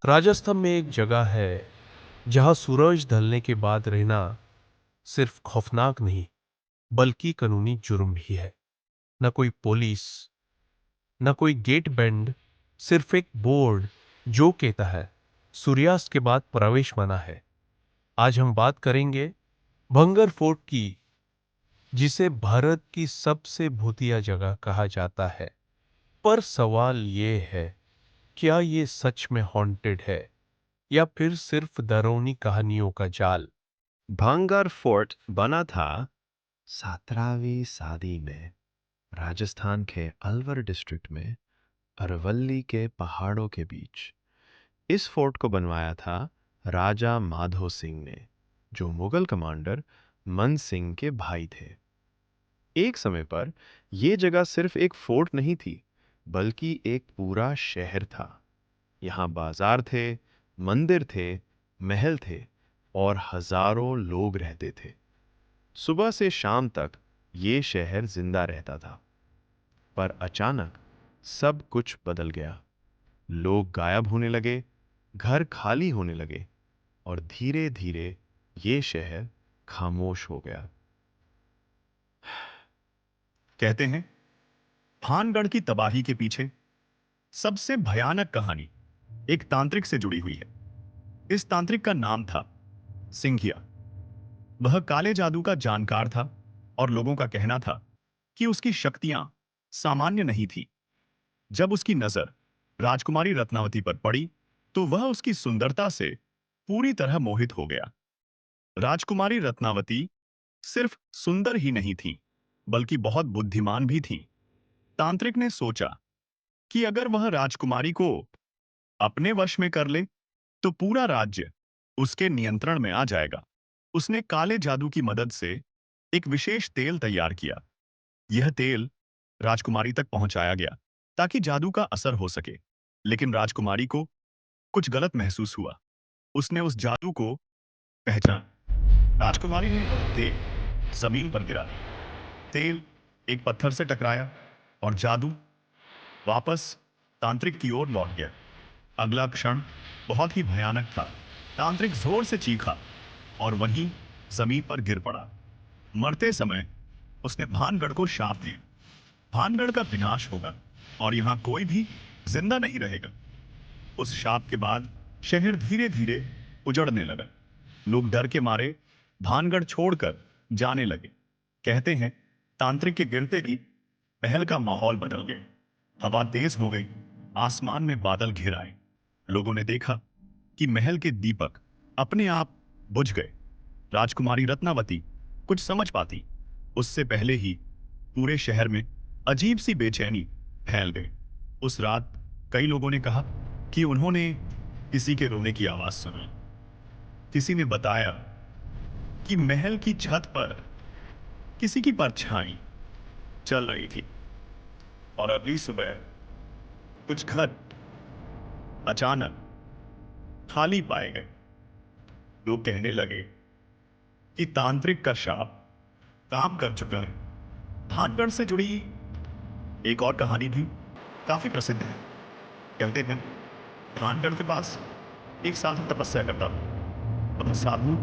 राजस्थान में एक जगह है जहां सूरज ढलने के बाद रहना सिर्फ खौफनाक नहीं बल्कि कानूनी जुर्म भी है। न कोई पुलिस, न कोई गेट बैंड, सिर्फ एक बोर्ड जो कहता है सूर्यास्त के बाद प्रवेश मना है। आज हम बात करेंगे भंगर फोर्ट की, जिसे भारत की सबसे भूतिया जगह कहा जाता है। पर सवाल ये है, क्या ये सच में हॉन्टेड है या फिर सिर्फ डरावनी कहानियों का जाल? भांगर फोर्ट बना था 17वीं सदी में राजस्थान के अलवर डिस्ट्रिक्ट में अरवल्ली के पहाड़ों के बीच। इस फोर्ट को बनवाया था राजा माधो सिंह ने, जो मुगल कमांडर मन सिंह के भाई थे। एक समय पर यह जगह सिर्फ एक फोर्ट नहीं थी, बल्कि एक पूरा शहर था। यहाँ बाजार थे, मंदिर थे, महल थे और हजारों लोग रहते थे। सुबह से शाम तक ये शहर जिंदा रहता था। पर अचानक सब कुछ बदल गया। लोग गायब होने लगे, घर खाली होने लगे और धीरे धीरे ये शहर खामोश हो गया। कहते हैं भानगढ़ की तबाही के पीछे सबसे भयानक कहानी एक तांत्रिक से जुड़ी हुई है। इस तांत्रिक का नाम था सिंघिया। वह काले जादू का जानकार था और लोगों का कहना था कि उसकी शक्तियां सामान्य नहीं थी। जब उसकी नजर राजकुमारी रत्नावती पर पड़ी तो वह उसकी सुंदरता से पूरी तरह मोहित हो गया। राजकुमारी रत्नावती सिर्फ सुंदर ही नहीं थी, बल्कि बहुत बुद्धिमान भी थी। तांत्रिक ने सोचा कि अगर वह राजकुमारी को अपने वश में कर ले तो पूरा राज्य उसके नियंत्रण में आ जाएगा। उसने काले जादू की मदद से एक विशेष तेल तैयार किया। यह तेल राजकुमारी तक पहुंचाया गया ताकि जादू का असर हो सके। लेकिन राजकुमारी को कुछ गलत महसूस हुआ। उसने उस जादू को पहचाना। राजकुमारी ने तेल जमीन पर गिरा। तेल एक पत्थर से टकराया और जादू वापस तांत्रिक की ओर लौट गया। अगला क्षण बहुत ही भयानक था। तांत्रिक जोर से चीखा और वहीं जमीन पर गिर पड़ा। मरते समय उसने भानगढ़ को शाप दिया, भानगढ़ का विनाश होगा और यहाँ कोई भी जिंदा नहीं रहेगा। उस शाप के बाद शहर धीरे धीरे उजड़ने लगा। लोग डर के मारे भानगढ़ छोड़कर जाने लगे। कहते हैं तांत्रिक के गिरते ही महल का माहौल बदल गया। हवा तेज हो गई, आसमान में बादल घिर आए। लोगों ने देखा कि महल के दीपक अपने आप बुझ गए। राजकुमारी रत्नावती कुछ समझ पाती उससे पहले ही पूरे शहर में अजीब सी बेचैनी फैल गई। उस रात कई लोगों ने कहा कि उन्होंने किसी के रोने की आवाज सुनी। किसी ने बताया कि महल की छत पर किसी की परछाई चल रही थी। और अगली सुबह कुछ घर अचानक खाली पाए गए। लोग कहने लगे कि तांत्रिक का शाप काम कर चुका है। भानगढ़ से जुड़ी एक और कहानी भी काफी प्रसिद्ध है। कहते हैं भानगढ़ के पास एक साधु तपस्या करता था। वह साधु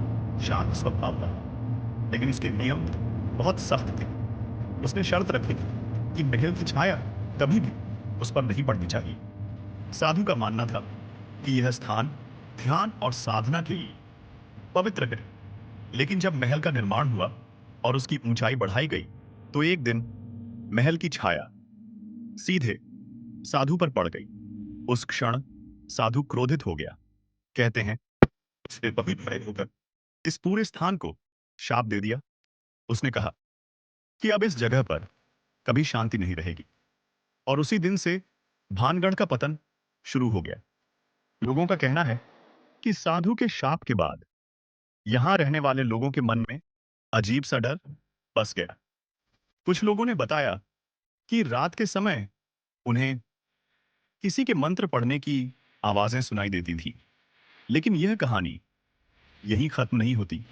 शांत स्वभाव था, लेकिन उसके नियम बहुत सख्त थे। उसने शर्त रखी कि महल की छाया कभी भी उस पर नहीं पड़नी चाहिए। साधु का मानना था कि यह स्थान ध्यान और साधना के लिए पवित्र है। लेकिन जब महल का निर्माण हुआ और उसकी ऊंचाई बढ़ाई गई तो एक दिन महल की छाया सीधे साधु पर पड़ गई। उस क्षण साधु क्रोधित हो गया। कहते हैं उसने पवित्र होकर इस पूरे स्थान को शाप दे दिया। उसने कहा कि अब इस जगह पर कभी शांति नहीं रहेगी। और उसी दिन से भानगढ़ का पतन शुरू हो गया। लोगों का कहना है कि साधु के शाप के बाद यहां रहने वाले लोगों के मन में अजीब सा डर बस गया। कुछ लोगों ने बताया कि रात के समय उन्हें किसी के मंत्र पढ़ने की आवाजें सुनाई देती थी। लेकिन यह कहानी यहीं खत्म नहीं होती।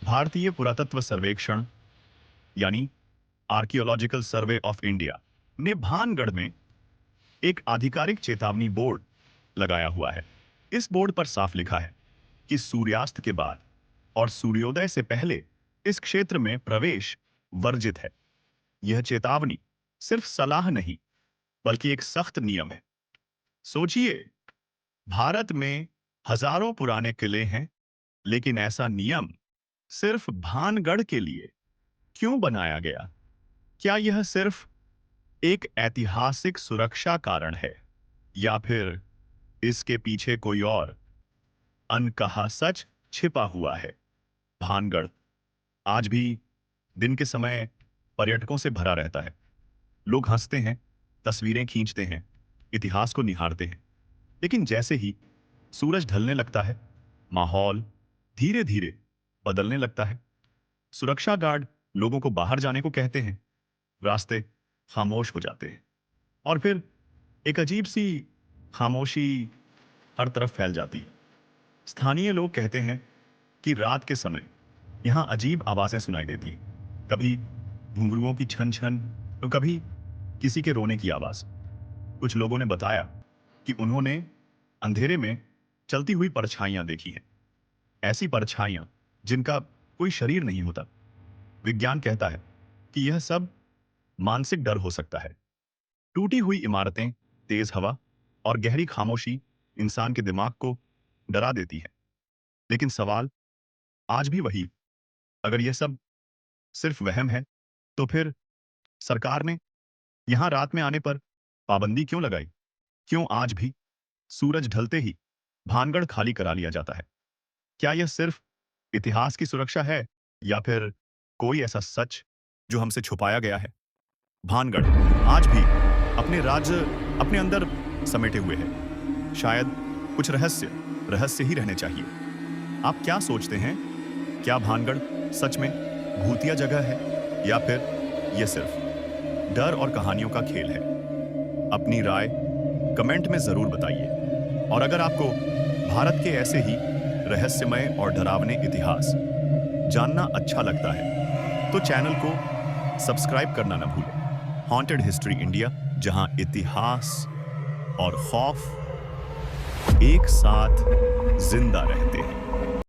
भारतीय पुरातत्व सर्वेक्षण यानी आर्कियोलॉजिकल सर्वे ऑफ इंडिया ने भानगढ़ में एक आधिकारिक चेतावनी बोर्ड लगाया हुआ है। इस बोर्ड पर साफ लिखा है कि सूर्यास्त के बाद और सूर्योदय से पहले इस क्षेत्र में प्रवेश वर्जित है। यह चेतावनी सिर्फ सलाह नहीं, बल्कि एक सख्त नियम है। सोचिए, भारत में हजारों पुराने किले हैं, लेकिन ऐसा नियम सिर्फ भानगढ़ के लिए क्यों बनाया गया? क्या यह सिर्फ एक ऐतिहासिक सुरक्षा कारण है, या फिर इसके पीछे कोई और अनकहा सच छिपा हुआ है? भानगढ़ आज भी दिन के समय पर्यटकों से भरा रहता है। लोग हंसते हैं, तस्वीरें खींचते हैं, इतिहास को निहारते हैं। लेकिन जैसे ही सूरज ढलने लगता है, माहौल धीरे धीरे बदलने लगता है। सुरक्षा गार्ड लोगों को बाहर जाने को कहते हैं, रास्ते खामोश हो जाते हैं, और फिर एक अजीब सी खामोशी हर तरफ फैल जाती है। स्थानीय लोग कहते हैं कि रात के समय यहां अजीब आवाजें सुनाई देती हैं। कभी घुंघरुओं की छन छन, तो कभी किसी के रोने की आवाज। कुछ लोगों ने बताया कि उन्होंने अंधेरे में चलती हुई परछाइयां देखी हैं, ऐसी परछाइयां जिनका कोई शरीर नहीं होता। विज्ञान कहता है कि यह सब मानसिक डर हो सकता है। टूटी हुई इमारतें, तेज हवा और गहरी खामोशी इंसान के दिमाग को डरा देती है। लेकिन सवाल आज भी वही, अगर यह सब सिर्फ वहम है, तो फिर सरकार ने यहां रात में आने पर पाबंदी क्यों लगाई? क्यों आज भी सूरज ढलते ही भानगढ़ खाली करा लिया जाता है? क्या यह सिर्फ इतिहास की सुरक्षा है, या फिर कोई ऐसा सच जो हमसे छुपाया गया है? भानगढ़ आज भी अपने राज्य अपने अंदर समेटे हुए है। शायद कुछ रहस्य ही रहने चाहिए। आप क्या सोचते हैं? क्या भानगढ़ सच में भूतिया जगह है, या फिर यह सिर्फ डर और कहानियों का खेल है? अपनी राय कमेंट में जरूर बताइए। और अगर आपको भारत के ऐसे ही रहस्यमय और डरावने इतिहास जानना अच्छा लगता है, तो चैनल को सब्सक्राइब करना न भूलें। हॉन्टेड हिस्ट्री इंडिया, जहां इतिहास और खौफ एक साथ जिंदा रहते हैं।